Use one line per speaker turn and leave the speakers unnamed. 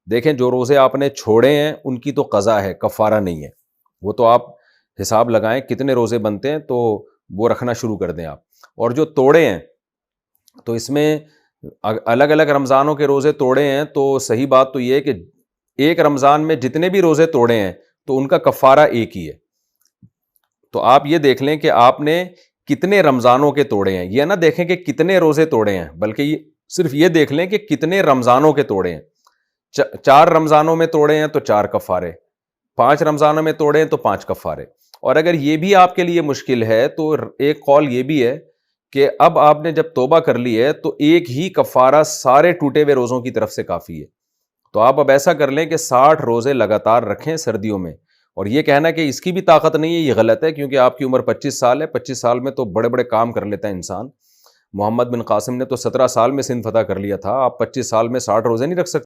देखें जो रोज़े आपने छोड़े हैं उनकी तो क़ज़ा है, कफ़ारा नहीं है। वो तो आप हिसाब लगाएँ कितने रोज़े बनते हैं तो वो रखना शुरू कर दें आप। और जो तोड़े हैं, तो इसमें अलग-अलग रमज़ानों के रोज़े तोड़े हैं तो सही बात तो ये है कि एक रमज़ान में जितने भी रोज़े तोड़े हैं तो उनका कफ़ारा एक ही है। तो आप ये देख लें कि आपने कितने रमज़ानों के तोड़े हैं। ये ना देखें कि कितने रोज़े तोड़े हैं, बल्कि ये सिर्फ़ ये देख लें कि कितने रमज़ानों के तोड़े हैं। 4 रमज़ानों में तोड़े हैं तो 4 कफ़ारे, 5 रमज़ानों में तोड़े हैं तो 5 कफ़ारे। और अगर ये भी आपके लिए मुश्किल है तो एक कौल ये भी है कि अब आपने जब तौबा कर ली है तो एक ही कफ़ारा सारे टूटे हुए रोज़ों की तरफ से काफ़ी है। तो आप अब ऐसा कर लें कि 60 रोज़े लगातार रखें सर्दियों में। और ये कहना कि इसकी भी ताकत नहीं है, ये गलत है, क्योंकि आपकी उम्र 25 साल है। 25 साल में तो बड़े-बड़े काम कर लेता है इंसान। मोहम्मद बिन कासिम ने तो 17 साल में सिंध फ़तह कर लिया था। आप 25 साल में 60 रोज़े नहीं रख सकते।